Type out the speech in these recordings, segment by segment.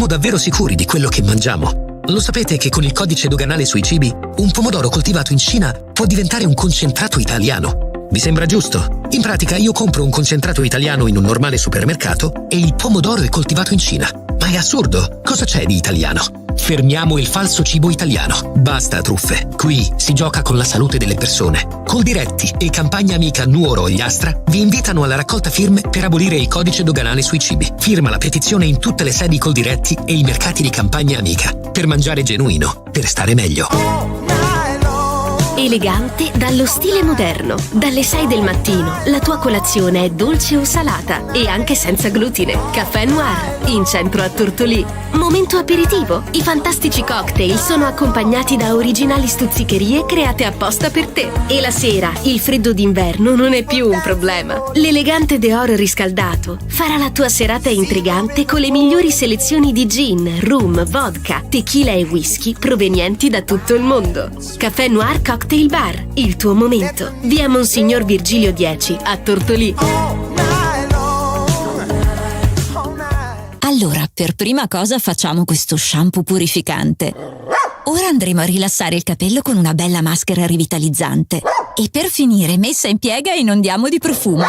siamo davvero sicuri di quello che mangiamo? Lo sapete che con il codice doganale sui cibi, un pomodoro coltivato in Cina può diventare un concentrato italiano? Vi sembra giusto? In pratica io compro un concentrato italiano in un normale supermercato e il pomodoro è coltivato in Cina. Ma è assurdo! Cosa c'è di italiano? Fermiamo il falso cibo italiano. Basta truffe. Qui si gioca con la salute delle persone. Coldiretti e campagna amica Nuoro Ogliastra vi invitano alla raccolta firme per abolire il codice doganale sui cibi. Firma la petizione in tutte le sedi Coldiretti e i mercati di campagna amica. Per mangiare genuino, per stare meglio. Elegante dallo stile moderno. Dalle 6 del mattino la tua colazione è dolce o salata e anche senza glutine. Caffè Noir, in centro a Tortolì. Momento aperitivo. I fantastici cocktail sono accompagnati da originali stuzzicherie create apposta per te. E la sera il freddo d'inverno non è più un problema. L'elegante Deor riscaldato farà la tua serata intrigante con le migliori selezioni di gin, rum, vodka, tequila e whisky provenienti da tutto il mondo. Caffè Noir Cocktail Bar, il tuo momento. Via Monsignor Virgilio 10 a Tortolì. Allora, per prima cosa facciamo questo shampoo purificante. Ora andremo a rilassare il capello con una bella maschera rivitalizzante. E per finire, messa in piega, inondiamo di profumo.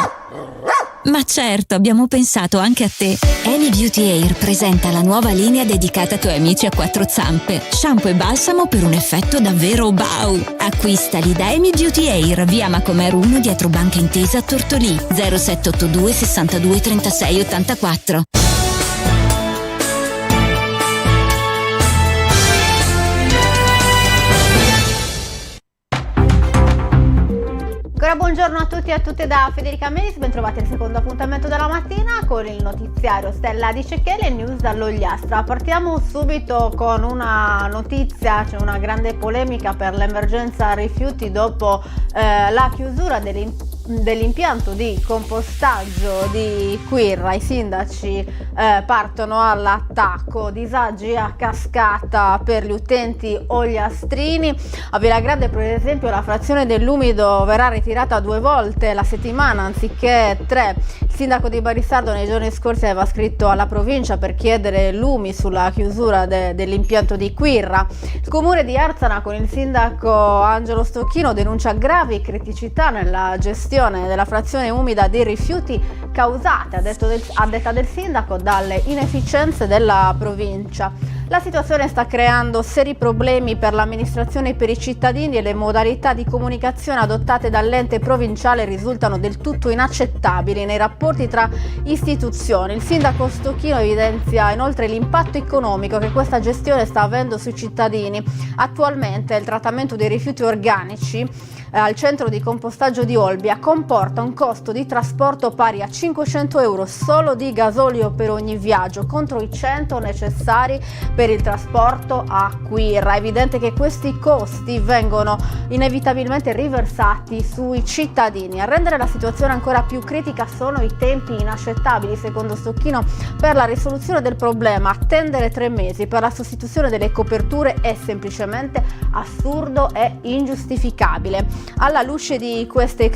Ma certo, abbiamo pensato anche a te. Amy Beauty Air presenta la nuova linea dedicata ai tuoi amici a quattro zampe. Shampoo e balsamo per un effetto davvero wow. Acquistali da Amy Beauty Air, via Macomer 1 dietro Banca Intesa a Tortolì. 0782 62 36 84. Ancora buongiorno a tutti e a tutte da Federica Melis, ben trovati al secondo appuntamento della mattina con il notiziario Stella di Cecchele e News dall'Ogliastra. Partiamo subito con una notizia, c'è una grande polemica per l'emergenza rifiuti dopo la chiusura dell'impianto di compostaggio di Quirra. I sindaci partono all'attacco, disagi a cascata per gli utenti ogliastrini. A Villagrande per esempio la frazione dell'umido verrà ritirata 2 volte la settimana anziché 3. Il sindaco di Barisardo nei giorni scorsi aveva scritto alla provincia per chiedere lumi sulla chiusura dell'impianto di Quirra. Il comune di Arzana con il sindaco Angelo Stocchino denuncia gravi criticità nella gestione della frazione umida dei rifiuti causate, a detta del sindaco, dalle inefficienze della provincia. La situazione sta creando seri problemi per l'amministrazione e per i cittadini e le modalità di comunicazione adottate dall'ente provinciale risultano del tutto inaccettabili nei rapporti tra istituzioni. Il sindaco Stocchino evidenzia inoltre l'impatto economico che questa gestione sta avendo sui cittadini. Attualmente il trattamento dei rifiuti organici al centro di compostaggio di Olbia comporta un costo di trasporto pari a 500 euro solo di gasolio per ogni viaggio, contro i 100 necessari per il trasporto a Quirra. È evidente che questi costi vengono inevitabilmente riversati sui cittadini. A rendere la situazione ancora più critica sono i tempi inaccettabili, secondo Stocchino, per la risoluzione del problema. Attendere 3 mesi per la sostituzione delle coperture è semplicemente assurdo e ingiustificabile. Alla luce di queste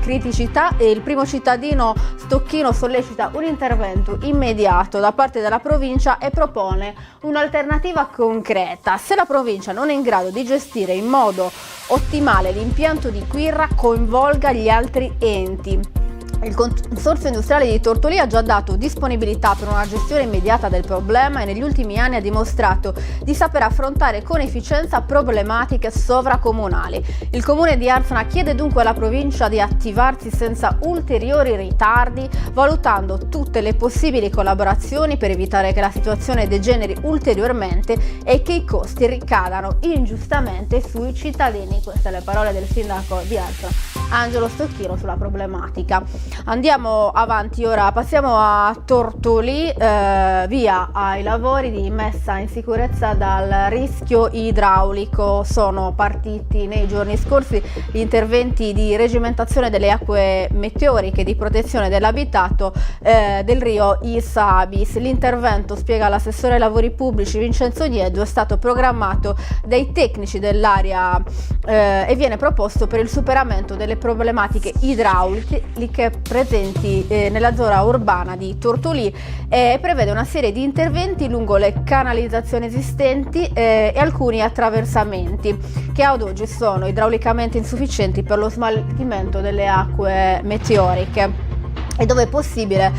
criticità, il primo cittadino Stocchino sollecita un intervento immediato da parte della provincia e propone un'alternativa concreta. Se la provincia non è in grado di gestire in modo ottimale l'impianto di Quirra, coinvolga gli altri enti. Il Consorzio Industriale di Tortolì ha già dato disponibilità per una gestione immediata del problema e negli ultimi anni ha dimostrato di saper affrontare con efficienza problematiche sovracomunali. Il comune di Arzana chiede dunque alla provincia di attivarsi senza ulteriori ritardi, valutando tutte le possibili collaborazioni per evitare che la situazione degeneri ulteriormente e che i costi ricadano ingiustamente sui cittadini. Queste le parole del sindaco di Arzana, Angelo Stocchino, sulla problematica. Andiamo avanti ora, passiamo a Tortolì, via ai lavori di messa in sicurezza dal rischio idraulico. Sono partiti nei giorni scorsi gli interventi di regimentazione delle acque meteoriche di protezione dell'abitato del Rio Isabis. L'intervento, spiega l'assessore ai lavori pubblici Vincenzo Nieddu, è stato programmato dai tecnici dell'area e viene proposto per il superamento delle delle problematiche idrauliche presenti nella zona urbana di Tortolì e prevede una serie di interventi lungo le canalizzazioni esistenti e alcuni attraversamenti che ad oggi sono idraulicamente insufficienti per lo smaltimento delle acque meteoriche. E dove è possibile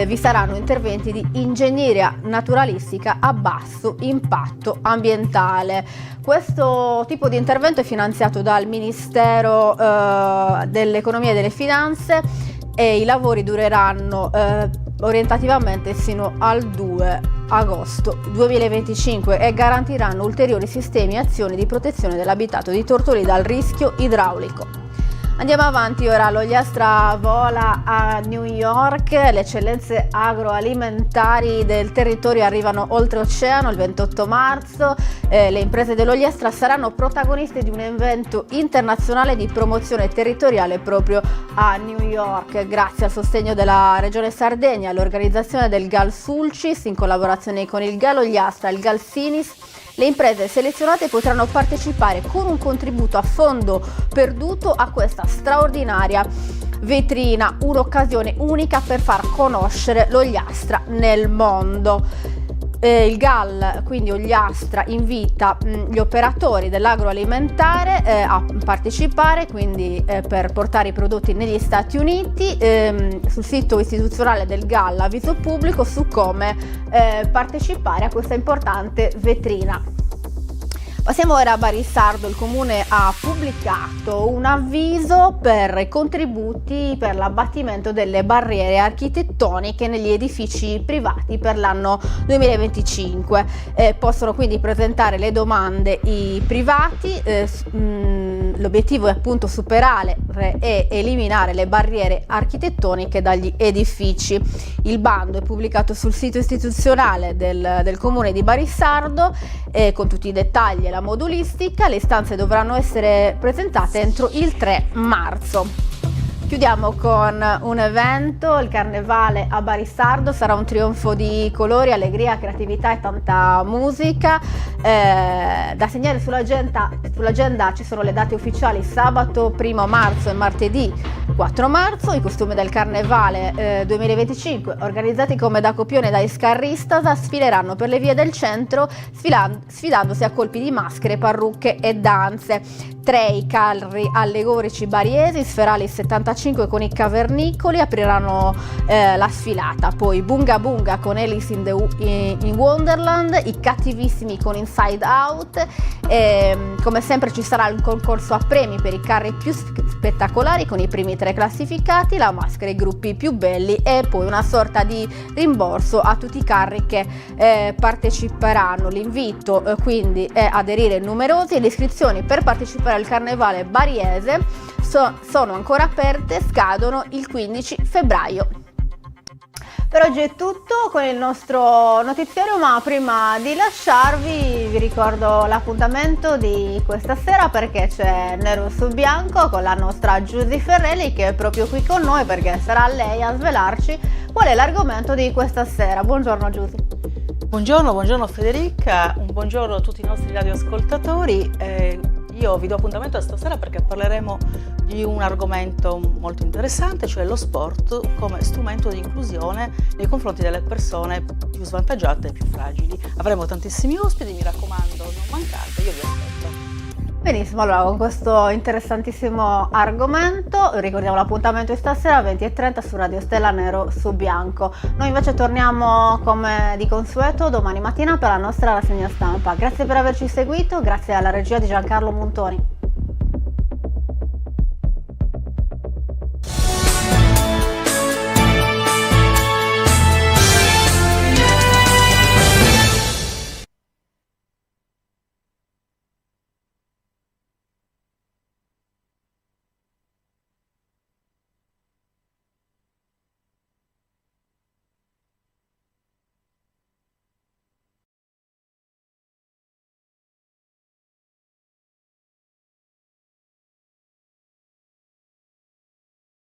vi saranno interventi di ingegneria naturalistica a basso impatto ambientale. Questo tipo di intervento è finanziato dal Ministero dell'Economia e delle Finanze e i lavori dureranno orientativamente sino al 2 agosto 2025 e garantiranno ulteriori sistemi e azioni di protezione dell'abitato di Tortolì dal rischio idraulico. Andiamo avanti, ora l'Ogliastra vola a New York, le eccellenze agroalimentari del territorio arrivano oltreoceano il 28 marzo, le imprese dell'Ogliastra saranno protagoniste di un evento internazionale di promozione territoriale proprio a New York, grazie al sostegno della Regione Sardegna e all'organizzazione del GAL Sulcis in collaborazione con il GAL Ogliastra e il GAL Sinis. Le imprese selezionate potranno partecipare con un contributo a fondo perduto a questa straordinaria vetrina, un'occasione unica per far conoscere l'Ogliastra nel mondo. Il GAL, quindi Ogliastra, invita gli operatori dell'agroalimentare a partecipare, quindi per portare i prodotti negli Stati Uniti. Sul sito istituzionale del GAL avviso pubblico su come partecipare a questa importante vetrina. Passiamo ora a Barissardo. Il comune ha pubblicato un avviso per i contributi per l'abbattimento delle barriere architettoniche negli edifici privati per l'anno 2025. Possono quindi presentare le domande i privati. L'obiettivo è appunto superare e eliminare le barriere architettoniche dagli edifici. Il bando è pubblicato sul sito istituzionale del comune di Barissardo con tutti i dettagli e la modulistica. Le istanze dovranno essere presentate entro il 3 marzo. Chiudiamo con un evento, il Carnevale a Barissardo sarà un trionfo di colori, allegria, creatività e tanta musica. Da segnare sull'agenda ci sono le date ufficiali: sabato 1 marzo e martedì 4 marzo. I costumi del Carnevale 2025, organizzati come da copione dai Scarristasa, sfileranno per le vie del centro sfidandosi a colpi di maschere, parrucche e danze. 3 i carri allegorici bariesi, Sferali 75 con i cavernicoli apriranno la sfilata, poi Bunga Bunga con Alice in Wonderland, i Cattivissimi con Inside Out, come sempre ci sarà un concorso a premi per i carri più spettacolari con i primi 3 classificati, la maschera ai gruppi più belli e poi una sorta di rimborso a tutti i carri che parteciperanno. L'invito quindi è aderire numerosi e le iscrizioni per partecipare al Carnevale bariese sono ancora aperte, scadono il 15 febbraio. Per oggi è tutto con il nostro notiziario, ma prima di lasciarvi vi ricordo l'appuntamento di questa sera, perché c'è Nero su Bianco con la nostra Giusy Ferrelli, che è proprio qui con noi perché sarà lei a svelarci qual è l'argomento di questa sera. Buongiorno Giusy. Buongiorno Federica, un buongiorno a tutti i nostri radioascoltatori. Io vi do appuntamento stasera perché parleremo di un argomento molto interessante, cioè lo sport come strumento di inclusione nei confronti delle persone più svantaggiate e più fragili. Avremo tantissimi ospiti, mi raccomando, non mancate, io vi aspetto. Benissimo, allora con questo interessantissimo argomento ricordiamo l'appuntamento di stasera 20:30 su Radio Stella Nero su Bianco. Noi invece torniamo come di consueto domani mattina per la nostra rassegna stampa. Grazie per averci seguito, grazie alla regia di Giancarlo Montoni.